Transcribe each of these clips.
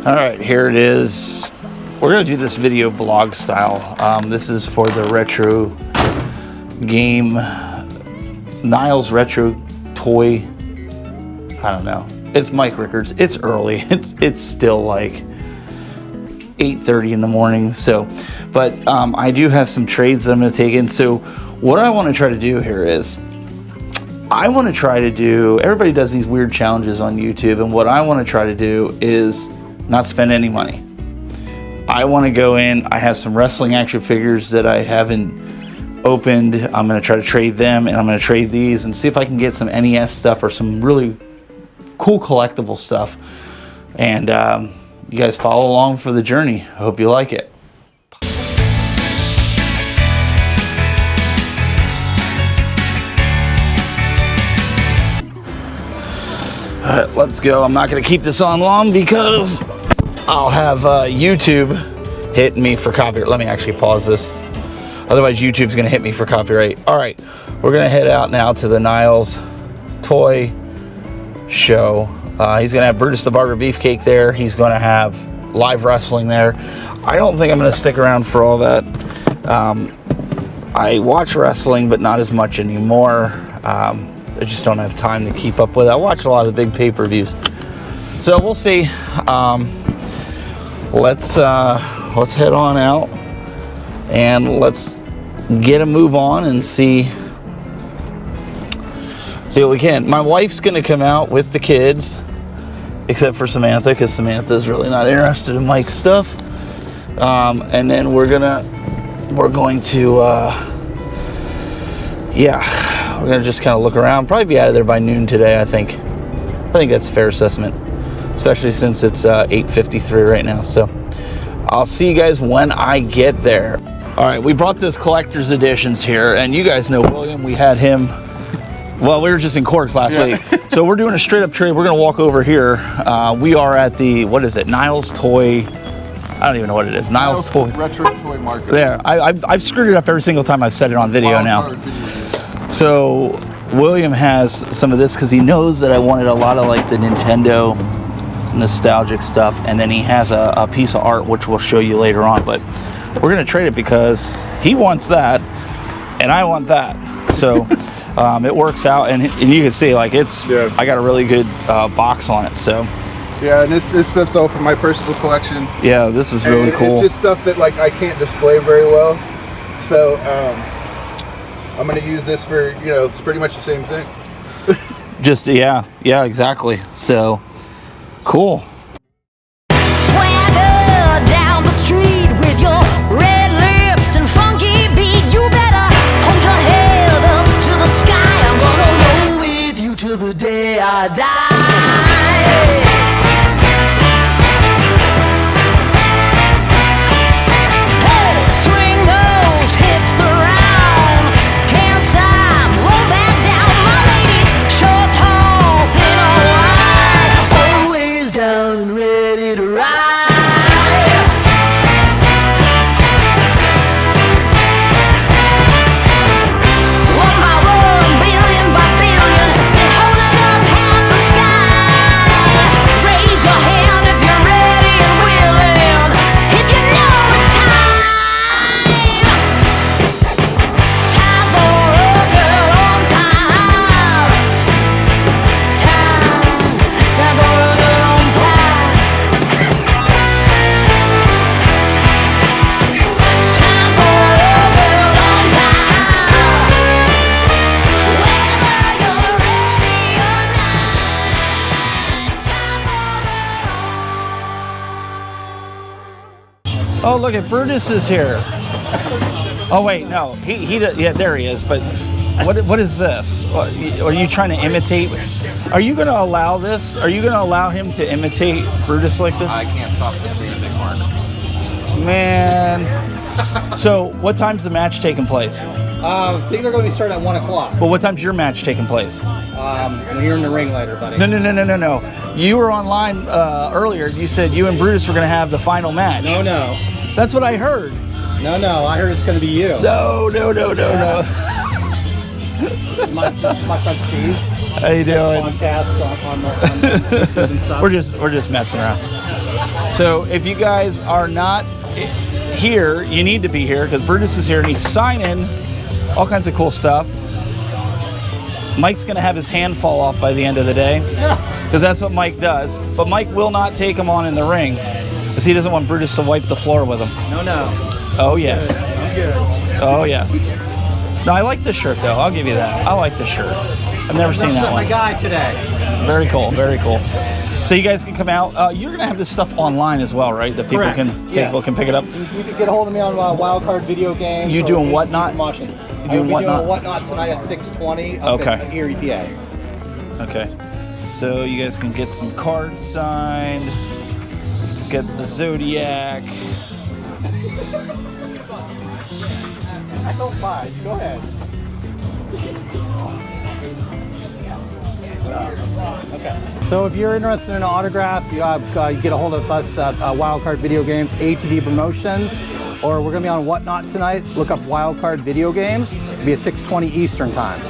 All right, here it is. We're gonna do this video blog style. This is for the retro game, Niles Retro Toy. I don't know. It's Mike Rickards. It's early. It's still like 8:30 in the morning. So, but I do have some trades that I'm gonna take in. So, what I want to try to do here is, I want to try to do. Everybody does these weird challenges on YouTube, and what I want to try to do is not spend any money. I want to go in. I have some wrestling action figures that I haven't opened. I'm going to try to trade them, and I'm going to trade these and see if I can get some NES stuff or some really cool collectible stuff. And you guys follow along for the journey. I hope you like it. All right, let's go. I'm not going to keep this on long because I'll have YouTube hit me for copyright. Let me actually pause this. Otherwise, YouTube's going to hit me for copyright. All right, we're going to head out now to the Niles Toy Show. He's going to have Brutus the Barber Beefcake there. He's going to have live wrestling there. I don't think I'm going to stick around for all that. I watch wrestling, but not as much anymore. I just don't have time to keep up with it. I watch a lot of the big pay-per-views. So we'll see. Let's head on out and let's get a move on and see what we can. My wife's gonna come out with the kids, except for Samantha, because Samantha's really not interested in Mike's stuff. And then we're going to we're gonna just kind of look around. Probably be out of there by noon today. I think that's a fair assessment, especially since it's 8:53 right now. So I'll see you guys when I get there. All right, we brought those collector's editions here, and you guys know William. We had him. Well, we were just in Corks last week, so we're doing a straight up trade. We're gonna walk over here. We are at the, what is it? Niles Toy. I don't even know what it is. Niles Toy Retro Toy Market. There, I've screwed it up every single time I've said it on video now. So William has some of this because he knows that I wanted a lot of like the Nintendo nostalgic stuff, and then he has a piece of art which we'll show you later on, but we're gonna trade it because he wants that and I want that. So it works out, and you can see like I got a really good box on it. So yeah, and this stuff's all from my personal collection. Yeah, this is really cool. It's just stuff that like I can't display very well, so I'm going to use this for, it's pretty much the same thing. Just, yeah, exactly. So, cool. Swagger down the street with your red lips and funky beat. You better hold your head up to the sky. I'm going to roll with you till the day I die. Oh, look at Brutus is here. Oh wait, no, he yeah, there he is. But what is this? Are you trying to imitate? Are you going to allow this? Are you going to allow him to imitate Brutus like this? I can't stop this being a big mark. Man. So, what time's the match taking place? I think they're going to be starting at 1 o'clock. Well, what time's your match taking place? When you're in the ring later, buddy. No. You were online earlier. You said you and Brutus were going to have the final match. No. That's what I heard. No. I heard it's going to be you. No. My friend Steve. How you doing? Podcast on the we're just messing around. So if you guys are not here, you need to be here because Brutus is here and he's signing all kinds of cool stuff. Mike's gonna have his hand fall off by the end of the day because that's what Mike does. But Mike will not take him on in the ring because he doesn't want Brutus to wipe the floor with him. No. Oh yes. I'm good. Oh yes. No, I like this shirt though. I'll give you that. I like this shirt. I've never seen that My one. guy today. Very cool. Very cool. So you guys can come out. You're gonna have this stuff online as well, right? That people Correct. people can pick it up. You can get a hold of me on Wildcard Video Games. You or doing ATV Whatnot? Promotions. You I doing will be Whatnot? doing Whatnot tonight at 6:20 up Okay. in Erie, PA. Okay. So you guys can get some cards signed. Get the Zodiac. I don't mind. Go ahead. Okay. So if you're interested in an autograph, you get a hold of us at Wildcard Video Games, ATV Promotions, or we're going to be on Whatnot tonight. Look up Wildcard Video Games. It'll be at 6:20 Eastern Time.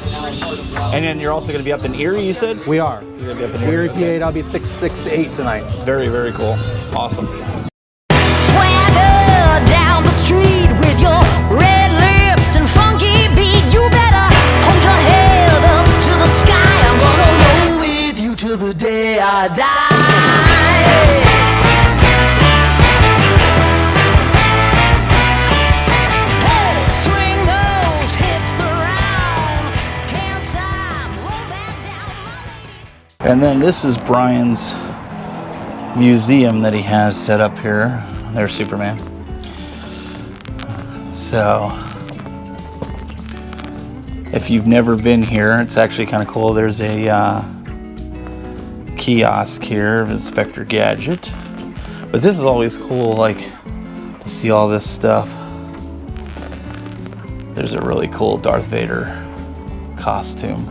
And then you're also going to be up in Erie, you said? We are. You're going to be up in Erie, Erie. PA. I'll be 6 to 8 tonight. Very, very cool. Awesome. Swagger down the street with your red lips and funky beat. You better hold your head up to the sky. I'm gonna roll with you till the day I die. Hey, swing those hips around. Can't stop, roll back down, my lady. And then this is Brian's museum that he has set up here. There's Superman. So, if you've never been here, it's actually kind of cool. There's a kiosk here of Inspector Gadget. But this is always cool, like, to see all this stuff. There's a really cool Darth Vader costume.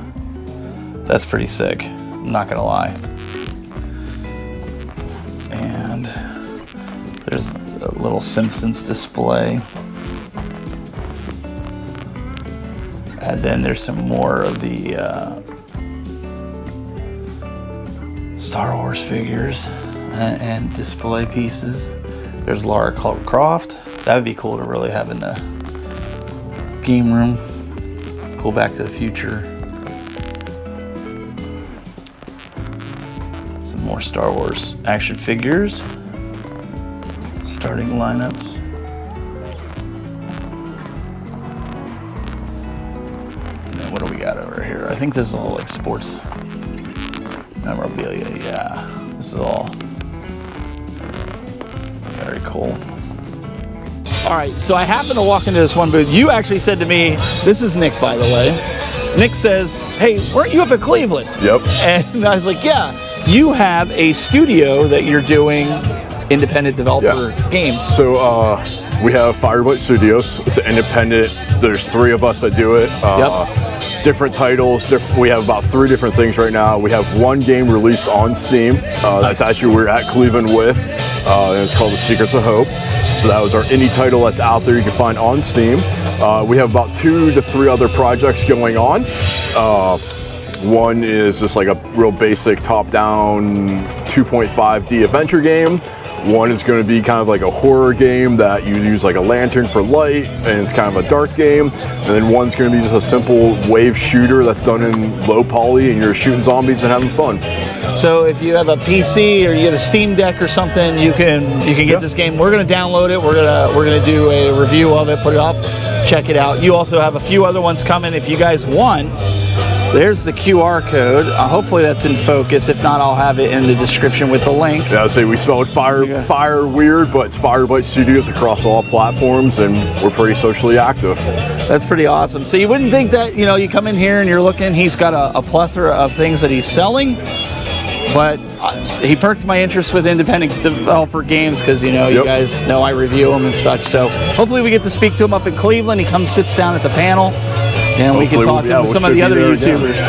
That's pretty sick, I'm not gonna lie. And there's a little Simpsons display. And then there's some more of the Star Wars figures and display pieces. There's Lara Croft. That would be cool to really have in the game room. Cool Back to the Future. Some more Star Wars action figures. Starting lineups. And then what do we got over here? I think this is all like sports memorabilia. Yeah, this is all very cool. All right, so I happened to walk into this one booth. You actually said to me, this is Nick, by the way. Nick says, hey, weren't you up at Cleveland? Yep. And I was like, yeah, you have a studio that you're doing independent developer games. So we have Firebite Studios. It's an independent. There's 3 of us that do it. Different titles. We have about 3 different things right now. We have 1 game released on Steam. That's actually we're at Cleveland with. And it's called The Secrets of Hope. So that was our indie title that's out there you can find on Steam. We have about 2 to 3 other projects going on. One is just like a real basic top-down 2.5D adventure game. One is going to be kind of like a horror game that you use like a lantern for light, and it's kind of a dark game. And then one's going to be just a simple wave shooter that's done in low poly, and you're shooting zombies and having fun. So if you have a PC or you have a Steam Deck or something, you can get this game. We're going to download it. We're going to do a review of it, put it up, check it out. You also have a few other ones coming if you guys want. There's the QR code. Hopefully that's in focus. If not, I'll have it in the description with the link. Yeah, I'd say we spelled fire weird, but it's Firebite Studios across all platforms, and we're pretty socially active. That's pretty awesome. So you wouldn't think that, you come in here and you're looking, he's got a plethora of things that he's selling, but he perked my interest with independent developer games because, you guys know I review them and such. So hopefully we get to speak to him up in Cleveland. He comes, sits down at the panel. And we can talk to some of the other YouTubers.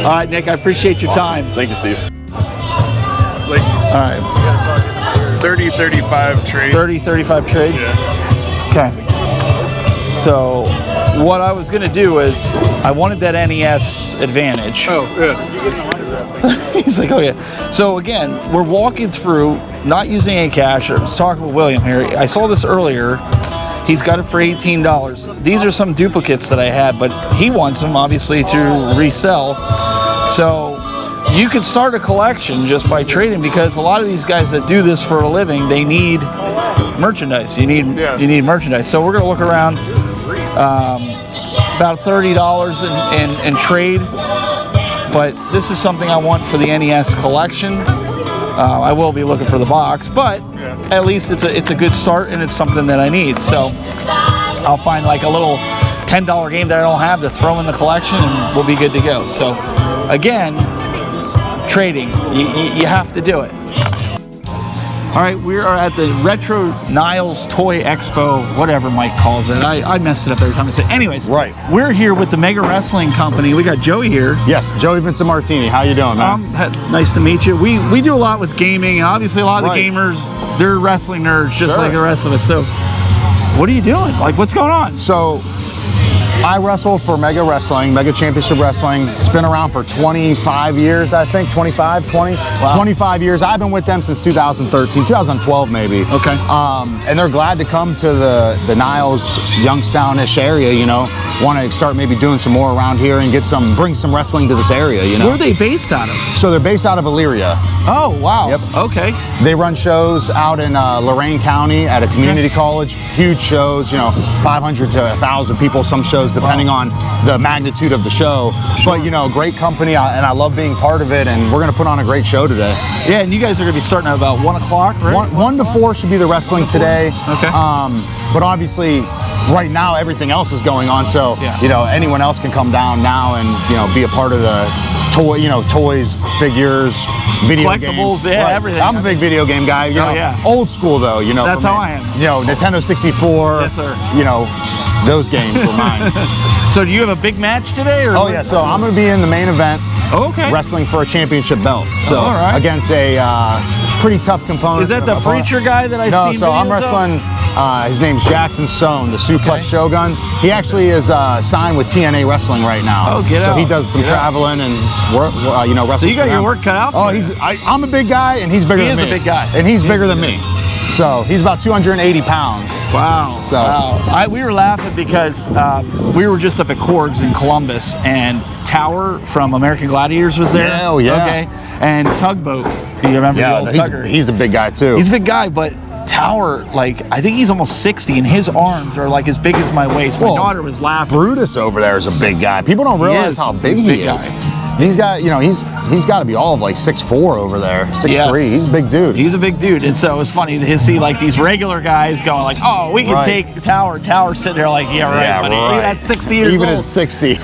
All right, Nick, I appreciate your time. Thank you, Steve. All right. 30-35 trade. 30-35 trade? Yeah. Okay. So what I was going to do is I wanted that NES Advantage. Oh, yeah. He's like, oh, yeah. So again, we're walking through not using any cash. I was talking with William here. I saw this earlier. He's got it for $18. These are some duplicates that I had, but he wants them obviously to resell. So you could start a collection just by trading, because a lot of these guys that do this for a living, they need merchandise. You need merchandise. So we're gonna look around about $30 in trade. But this is something I want for the NES collection. I will be looking for the box, but at least it's a good start, and it's something that I need. So I'll find like a little $10 game that I don't have to throw in the collection, and we'll be good to go. So again, trading, you have to do it. All right, we are at the Retro Niles Toy Expo, whatever Mike calls it. I messed it up every time I say it. Anyways, Right. We're here with the Mega Wrestling Company. We got Joey here. Yes, Joey Vincent Martini. How you doing, man? Nice to meet you. We do a lot with gaming, and obviously a lot of the gamers, they're wrestling nerds just like the rest of us. So what are you doing? Like, what's going on? So I wrestle for Mega Wrestling, Mega Championship Wrestling. It's been around for 25 years, I think, 25, 20, wow. 25 years. I've been with them since 2013, 2012 maybe. Okay. And they're glad to come to the Niles, Youngstown-ish area, you know. Want to start maybe doing some more around here and bring some wrestling to this area, you know. Where are they based out of? So they're based out of Elyria. Oh, wow. Yep. Okay. They run shows out in Lorain County at a community college. Huge shows, you know, 500 to 1,000 people, some shows depending on the magnitude of the show. Sure. But, you know, great company, and I love being part of it, and we're going to put on a great show today. Yeah, and you guys are going to be starting at about 1 o'clock, right? 1 to 4 should be the wrestling today. Okay. But obviously, right now, everything else is going on, so, you know, anyone else can come down now and, you know, be a part of the toys, figures, video collectibles, games. Yeah, everything. I'm a big video game guy. You know, old school though. You know, that's how I am. You know, Nintendo 64. Yes, sir. You know, those games were mine. So do you have a big match today? Or yeah. So I'm going to be in the main event. Okay. Wrestling for a championship belt. So against a pretty tough component. Is that the preacher guy that I see? No, so I'm wrestling. His name's Jackson Sohn, the Suplex Shogun. He actually is signed with TNA Wrestling right now. Oh, get out. So he does some traveling and you know, wrestles. So you got your work cut out for you. I'm a big guy, and he's bigger than me. He is a big guy. And he's bigger than me. So he's about 280 pounds. Wow. So wow. We were laughing because we were just up at Korg's in Columbus, and Tower from American Gladiators was there. Oh, yeah. Okay. And Tugboat. Do you remember the old Tugger? He's a big guy too. He's a big guy, but Tower, like, I think he's almost 60, and his arms are like as big as my waist. My daughter was laughing. Brutus over there is a big guy. People don't realize how big he is. He's got, you know, he's got to be all of like 6'4" over there, 6'3". Yes. He's a big dude. He's a big dude, and so it's funny to see like these regular guys going like, "Oh, we can take Tower." Tower sitting there like, "Yeah, right, buddy. That's 60 years Even old." at 60.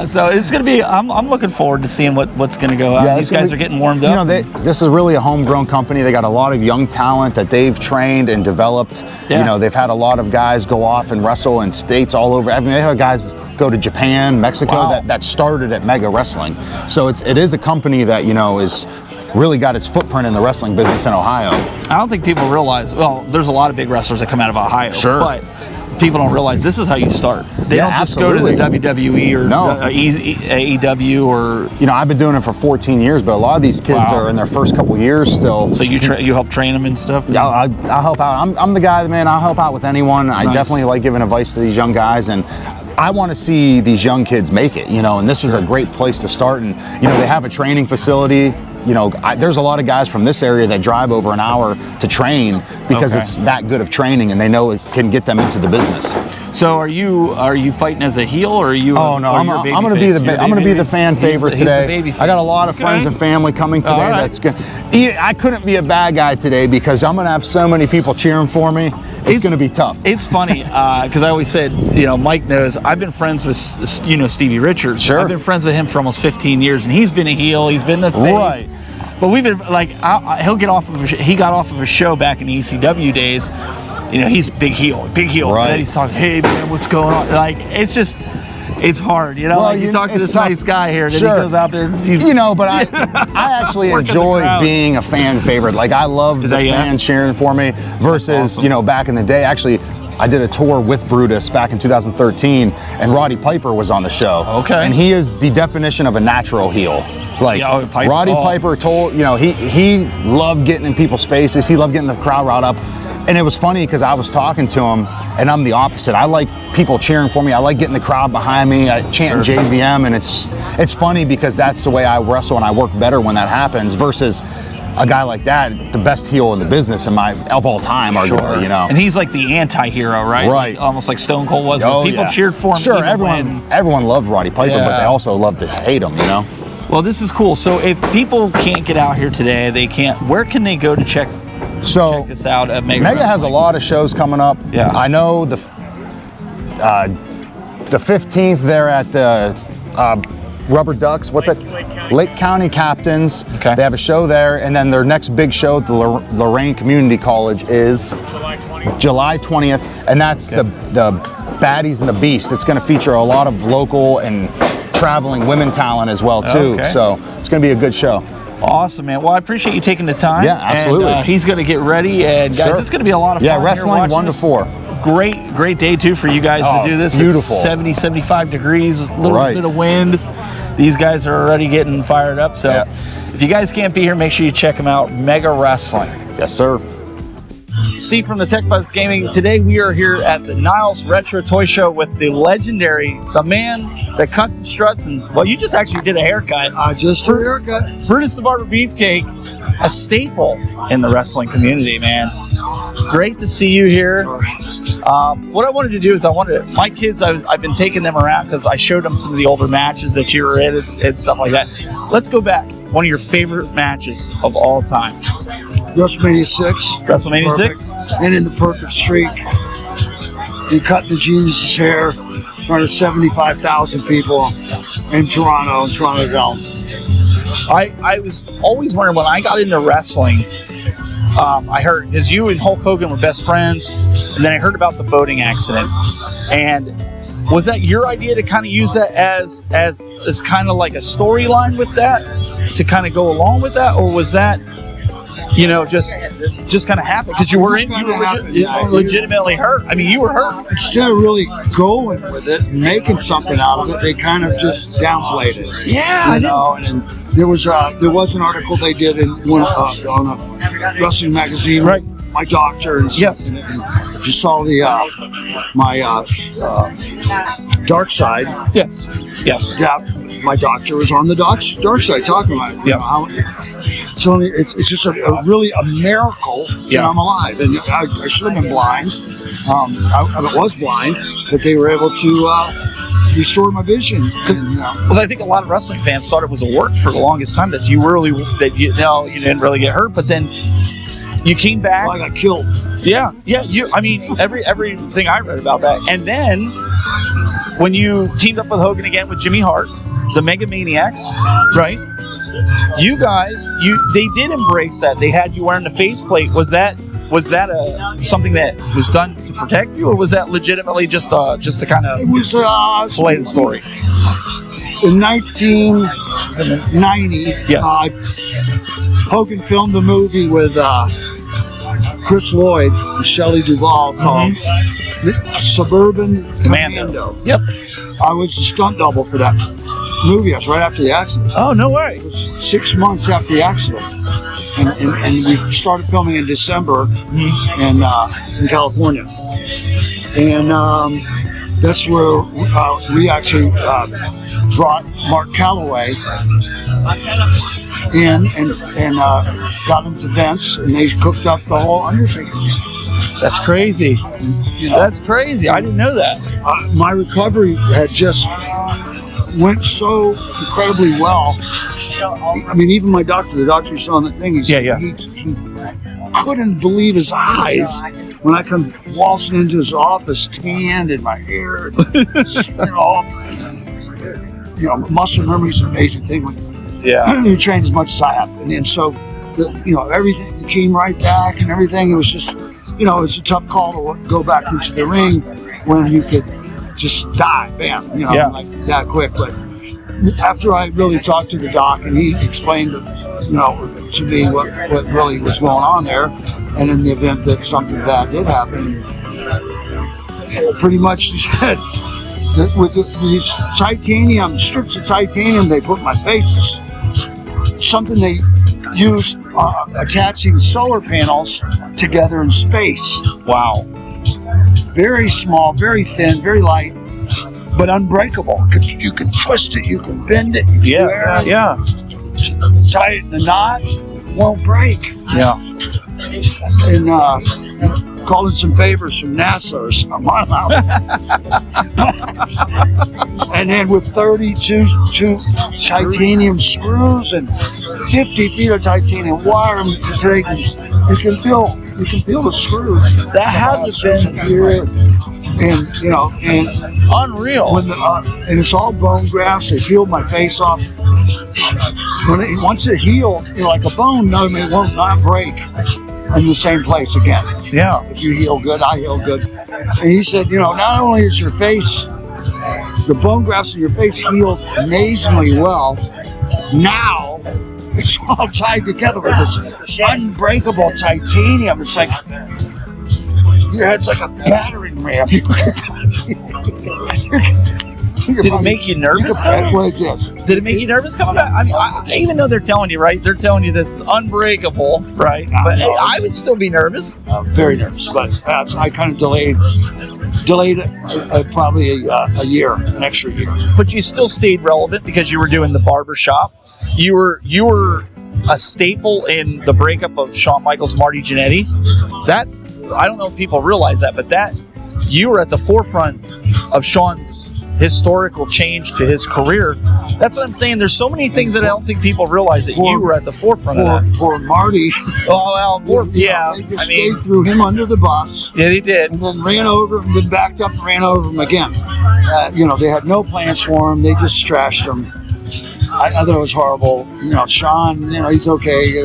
So it's gonna be. I'm looking forward to seeing what's gonna go out. These guys are getting warmed up. You know, this is really a homegrown company. They got a lot of young talent that they've trained and developed. Yeah. You know, they've had a lot of guys go off and wrestle in states all over. I mean, they have guys go to Japan, Mexico that started at Mega Wrestling. So it is a company that, you know, is really got its footprint in the wrestling business in Ohio. I don't think people realize, well, there's a lot of big wrestlers that come out of Ohio. Sure. But people don't realize this is how you start. They don't just go to the WWE or AEW or... You know, I've been doing it for 14 years, but a lot of these kids are in their first couple years still. So you help train them and stuff? Yeah, I'll help out. I'm the guy, man, I'll help out with anyone. I definitely like giving advice to these young guys, and I want to see these young kids make it, you know, and this is a great place to start. And, you know, they have a training facility. You know, there's a lot of guys from this area that drive over an hour to train because it's that good of training, and they know it can get them into the business. So are you fighting as a heel, or are you? Oh no, I'm going to be the fan favorite today. I got a lot of friends and family coming today. That's good. I couldn't be a bad guy today because I'm going to have so many people cheering for me. It's going to be tough. It's funny because I always said, you know, Mike knows I've been friends with, you know, Stevie Richards. Sure. I've been friends with him for almost 15 years, and he's been a heel. He's been the face. Right. But we've been like, he got off of a show back in the ECW days. You know, he's big heel. Right. And then he's talking, hey man, what's going on? Like, it's just, it's hard. You know, like you talk to this nice guy here, and then he goes out there. You know, but I actually enjoy being a fan favorite. Like, I love the fans cheering for me versus, you know, back in the day. Actually, I did a tour with Brutus back in 2013, and Roddy Piper was on the show. Okay. And he is the definition of a natural heel. Like, Roddy Piper told, you know, he loved getting in people's faces. He loved getting the crowd riled up. And it was funny because I was talking to him, and I'm the opposite. I like people cheering for me. I like getting the crowd behind me, chanting JVM, and it's funny because that's the way I wrestle, and I work better when that happens versus a guy like that, the best heel in the business of all time, arguably, you know. And he's like the anti-hero, right? Right. Like, almost like Stone Cold was. Oh, When people cheered for him. Sure, everyone loved Roddy Piper, but they also loved to hate him, you know. Well, this is cool. So if people can't get out here today, where can they go to check this out at Mega? Mega has a lot of shows coming up. Yeah. I know the 15th they're at the Rubber Ducks. What's that? Lake County Captains. Okay. They have a show there, and then their next big show at the Lorain Community College is July 20th, and that's the Baddies and the Beast. It's going to feature a lot of local and traveling women talent as well too. Okay. So it's going to be a good show. Awesome, man. Well, I appreciate you taking the time. Yeah, absolutely. And, he's going to get ready, and guys, it's going to be a lot of fun. Yeah, wrestling 1 to 4. Great day too for you guys to do this. Beautiful. It's 75 degrees, a little bit of wind. These guys are already getting fired up. So if you guys can't be here, make sure you check them out. Mega Wrestling. Yes, sir. Steve from the Tech Buzz Gaming. Today we are here at the Niles Retro Toy Show with the legendary, the man that cuts and struts, and well, you just actually did a haircut. Just a haircut. Brutus the Barber Beefcake, a staple in the wrestling community, man. Great to see you here. What I wanted to do is my kids, I've been taking them around because I showed them some of the older matches that you were in and stuff like that. Let's go back. One of your favorite matches of all time. WrestleMania 6. WrestleMania 6? And in the perfect streak. He cut the genius's hair in front of 75,000 people in Toronto Dome. I was always wondering when I got into wrestling, I heard, because you and Hulk Hogan were best friends, and then I heard about the boating accident. And was that your idea to kind of use that as kind of like a storyline with that, to kind of go along with that, or was that, you know, just kind of happened because you were legitimately hurt? I mean, you were hurt. Instead of really going with it and making something out of it, they kind of just downplayed it. Yeah, you know. And there was an article they did on a wrestling magazine. Right. My doctor. And yes. And if you saw my dark side. Yes. Yes. Yeah. My doctor was on the dark side talking about it. You know, how it's just a really a miracle that I'm alive, and I should have been blind. I was blind, but they were able to restore my vision. Well, I think a lot of wrestling fans thought it was a work for the longest time that you you didn't really get hurt, but then you came back. Well, I got killed. Yeah. I mean, everything I read about that, and then when you teamed up with Hogan again with Jimmy Hart, the Mega Maniacs, right? You guys, they did embrace that. They had you wearing the faceplate. Was that something that was done to protect you, or was that legitimately just to kind of play the story? In 1990, yes. Hogan filmed a movie with Chris Lloyd and Shelley Duvall called Suburban Commando. Yep. I was the stunt double for that movie. I was right after the accident. Oh, no way. It was 6 months after the accident. And we started filming in December in California. And that's where we actually brought Mark Calloway in and got him to Vince, and they cooked up the whole Undertaker. That's crazy. That's crazy. I didn't know that. My recovery had just went so incredibly well. I mean, even my doctor, the doctor you saw on the thing, he couldn't believe his eyes when I come waltzing into his office, tanned and my hair, muscle memory is an amazing thing. You trained as much as I have, and so everything came right back and everything. It was just, it was a tough call to go back into the ring when you could just die, bam, like that quick. But after I really talked to the doc and he explained, to me what really was going on there, and in the event that something bad did happen, pretty much he said that with these titanium strips of titanium they put in my face is something they use attaching solar panels together in space. Wow. Very small, very thin, very light, but unbreakable. You can twist it, you can bend it, you can wear it, tie it in a knot, won't break. Yeah. And calling some favors from NASA or something. And then with 32 titanium screws and 50 feet of titanium wire to take, you can feel the screws. That hasn't been here, and and unreal. When and it's all bone grafts. They peeled my face off. Once it healed, like a bone, it won't not break in the same place again. Yeah. If you heal good, I heal good. And he said, not only is your face, the bone grafts in your face healed amazingly well, now it's all tied together with this unbreakable titanium. It's like your head's like a battering ram. Did it make you nervous? Did it make you nervous coming back? I mean, even though they're telling you, right? They're telling you this is unbreakable, right? But I would still be nervous. Very nervous, but I kind of delayed it probably a year, an extra year. But you still stayed relevant because you were doing the barber shop. You were a staple in the breakup of Shawn Michaels, Marty Jannetty. I don't know if people realize that, but you were at the forefront of Shawn's historical change to his career. That's what I'm saying. There's so many things that I don't think people realize that you were at the forefront of that. Poor Marty. They just threw him under the bus. Yeah, they did. And then ran over him, then backed up and ran over him again. They had no plans for him. They just trashed him. I thought it was horrible. Shawn, he's okay,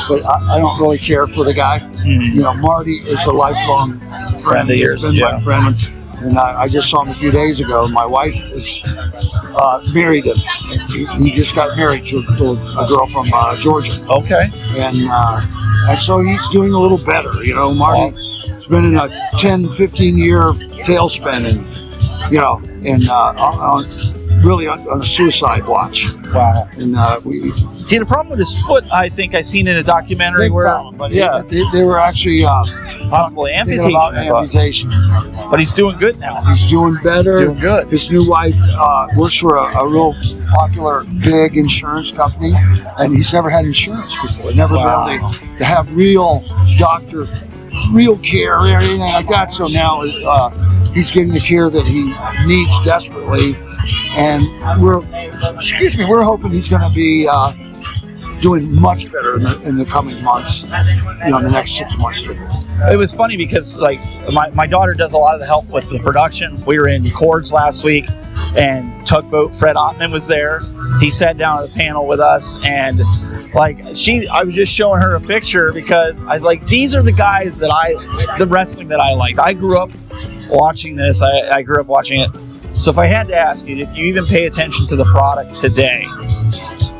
but I don't really care for the guy. Mm-hmm. Marty is a lifelong friend of yours. He's been my friend. And I just saw him a few days ago. My wife is married him. He just got married to a girl from Georgia. Okay. And so he's doing a little better. Marty's been in a 10, 15-year tailspin really on a suicide watch. Wow. And he had a problem with his foot, I think I seen in a documentary they were actually possibly amputation. But he's doing good now. He's doing better. Doing good. His new wife works for a real popular big insurance company, and he's never had insurance before. Never been able to have real doctor, real care or anything like that. So now he's getting the care that he needs desperately. And we're hoping he's going to be doing much better in the coming months, the next 6 months. It was funny because my daughter does a lot of the help with the production. We were in Cords last week, and Tugboat Fred Ottman was there. He sat down at the panel with us, and I was just showing her a picture because I was like, these are the guys the wrestling that I liked. I grew up watching this. I grew up watching it. So if I had to ask you, if you even pay attention to the product today,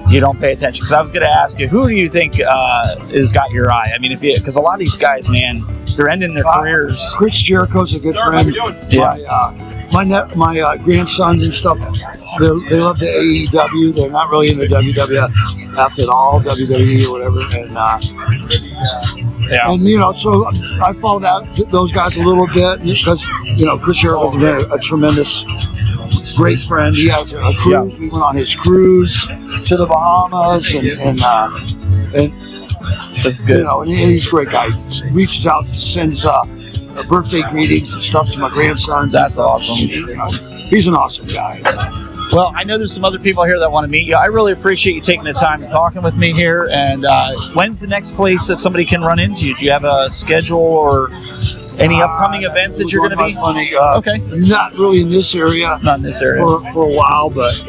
you don't pay attention. Because I was going to ask you, who do you think has got your eye? I mean, because a lot of these guys, man, they're ending their careers. Chris Jericho's a good friend. Yeah. My grandsons and stuff, they love the AEW. They're not really into WWF at all, WWE or whatever. And so I follow those guys a little bit because Chris Jericho's been a tremendous, great friend. He has a cruise. Yeah. We went on his cruise to the Bahamas, and that's good. And he's a great guy. He reaches out, sends birthday greetings and stuff to my grandsons. That's awesome. He's an awesome guy. Well, I know there's some other people here that want to meet you. I really appreciate you taking the time and talking with me here. And when's the next place that somebody can run into you? Do you have a schedule or any upcoming events that you're going to be? Okay. Not really in this area. Not in this area. For a while, but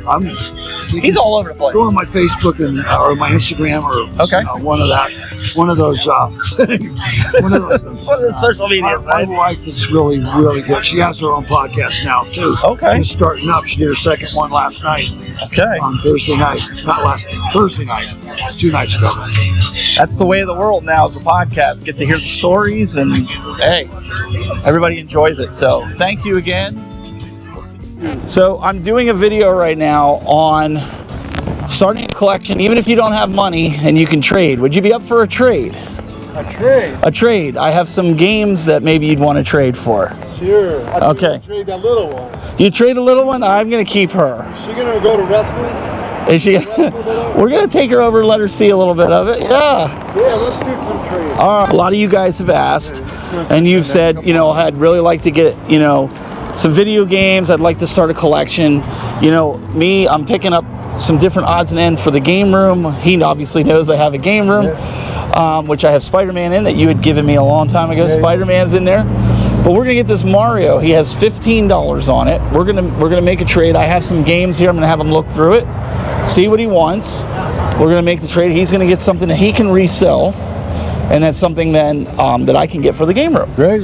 I'm He's all over the place. Go on my Facebook or my Instagram or one of those one of those social media. My wife is really good. She has her own podcast now too. Okay. She's starting up. She did her second one last night. Okay. On Thursday night, not last night, Thursday night, 2 nights ago. That's the way of the world now. Is the podcast. Get to hear the stories, and hey, everybody enjoys it. So thank you again. So I'm doing a video right now on starting a collection, even if you don't have money and you can trade. Would you be up for a trade? A trade? A trade. I have some games that maybe you'd want to trade for. Sure. Okay. Trade that little one. You trade a little one? I'm going to keep her. Is she going to go to wrestling? Is she? We're going to take her over and let her see a little bit of it. Yeah. Yeah, let's do some trades. All right. A lot of you guys have asked, and you've said, I'd really like to get, some video games. I'd like to start a collection. Me, I'm picking up some different odds and ends for the game room. He obviously knows I have a game room, which I have Spider-Man in that you had given me a long time ago. Spider-Man's in there. But we're gonna get this Mario. He has $15 on it. We're gonna make a trade. I have some games here. I'm gonna have him look through it, see what he wants. We're gonna make the trade. He's gonna get something that he can resell, and that's something then that I can get for the game room. Right.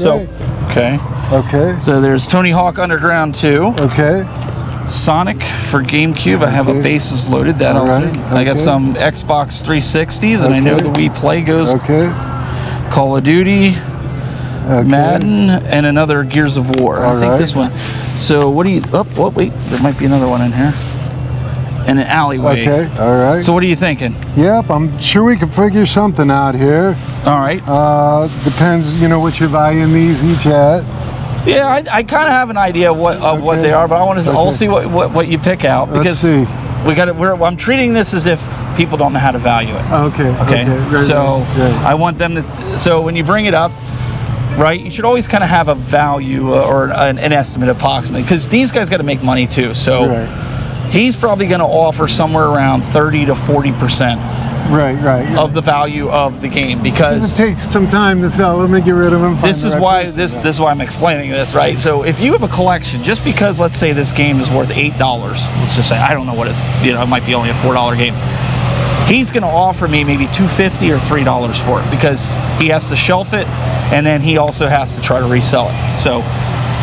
Okay. Okay. So there's Tony Hawk Underground 2. Okay. Sonic for GameCube. I have a bases loaded. I got some Xbox 360s, and I know the Wii Play goes. Okay. Call of Duty, Madden, and another Gears of War. I think this one. So what do you? Oh, wait. There might be another one in here. In an alleyway. Okay. All right. So what are you thinking? Yep. I'm sure we can figure something out here. All right. Depends. What you're buying these each at. Yeah, I kind of have an idea of what they are, but I want to. I'll see what you pick out because I'm treating this as if people don't know how to value it. Okay. Right, so I want them to. So when you bring it up, right, you should always kind of have a value or an estimate approximately, because these guys got to make money too. So he's probably going to offer somewhere around 30 to 40%. Right. Of the value of the game, because it takes some time to sell them and get rid of them. This is why I'm explaining this, right? So if you have a collection, just because let's say this game is worth $8, let's just say, I don't know what it's, it might be only a $4 game. He's going to offer me maybe $2.50 or $3 for it, because he has to shelf it, and then he also has to try to resell it. So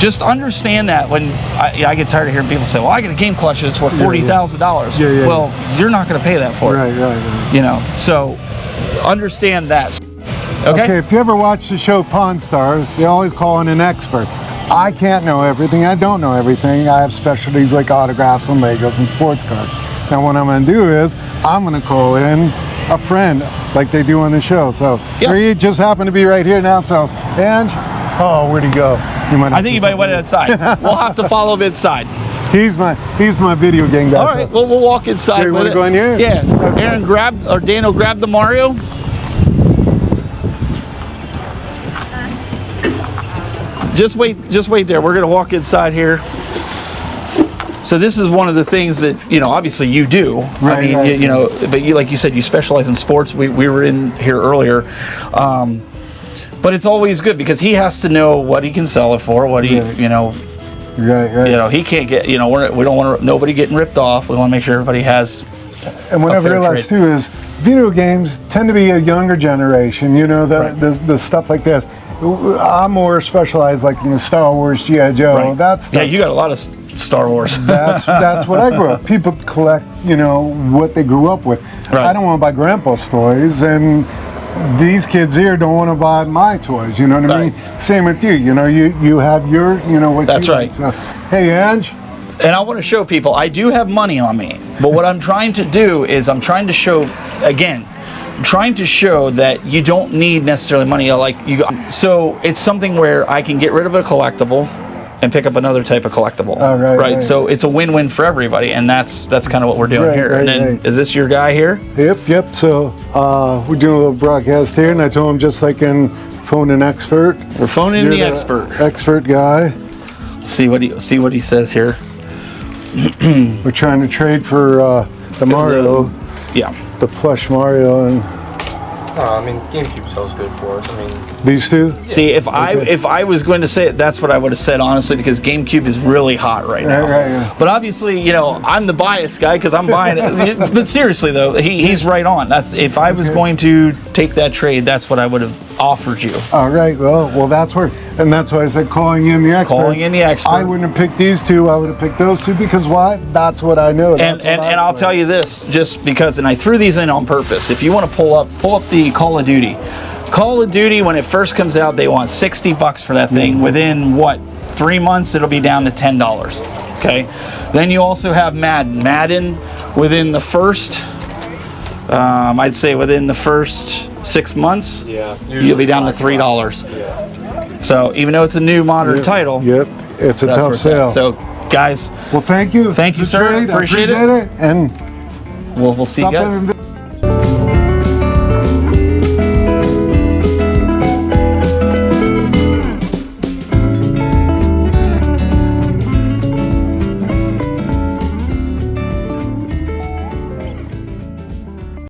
just understand that when I get tired of hearing people say, well, I get a game collection that's worth $40,000. Well, you're not going to pay that for it. Right. So understand that. Okay, if you ever watch the show Pawn Stars, they always call in an expert. I can't know everything. I don't know everything. I have specialties like autographs and Legos and sports cards. Now what I'm going to do is I'm going to call in a friend like they do on the show. So he just happened to be right here now. So, Ange, where'd he go? I think he might have went outside. We'll have to follow him inside. He's my video game guy. All right, well, we'll walk inside. You want to go in here? Yeah. Aaron, Daniel, grab the Mario. Just wait there. We're gonna walk inside here. So this is one of the things that obviously you do. Right, but like you said, you specialize in sports. We were in here earlier. But it's always good because he has to know what he can sell it for, what he, Right. he can't get, we don't want nobody getting ripped off. We want to make sure everybody has. And what I've realized too is video games tend to be a younger generation. The stuff like this. I'm more specialized like in the Star Wars, G.I. Joe. Right. That's you got a lot of Star Wars. that's what I grew up. People collect, what they grew up with. Right. I don't want to buy Grandpa's toys, and these kids here don't want to buy my toys. You know what I mean? Same with you. You have your, what That's you right. like. So, hey, Ange. And I want to show people I do have money on me, but what I'm trying to do is I'm trying to show that you don't need necessarily money. So it's something where I can get rid of a collectible and pick up another type of collectible. Oh, right. So it's a win-win for everybody, and that's kind of what we're doing here. And then is this your guy here? Yep. So we're doing a little broadcast here, and I told him just like in Phone an Expert. We're phoning the expert. Expert guy. See what he says here. We're trying to trade for the Mario. Yeah. The plush Mario, and No, I mean GameCube sells good for us. I mean, These two? See, if I was going to say it, that's what I would have said, honestly, because GameCube is really hot right now. Right, yeah. But obviously, you know, I'm the biased guy because I'm buying it. But seriously, though, he's right on. That's if I was going to take that trade, that's what I would have offered you. All right, well, that's where, and that's why I said calling in the expert. Calling in the expert. I wouldn't have picked these two. I would have picked those two because why? That's what I know. And I'll tell you this, just because, and I threw these in on purpose. If you want to pull up the Call of Duty. Call of Duty, when it first comes out, they want $60 for that thing. Within what, 3 months, it'll be down to $10. Okay. Then you also have Madden. Madden, within the first, I'd say within the first 6 months, you'll be down to $3. yeah. So even though it's a new modern title, Yep, it's a that's where tough it's at. sale. So guys, well, thank you. Thank you, Good sir. trade. I Appreciate it. And we'll see you stop guys. in and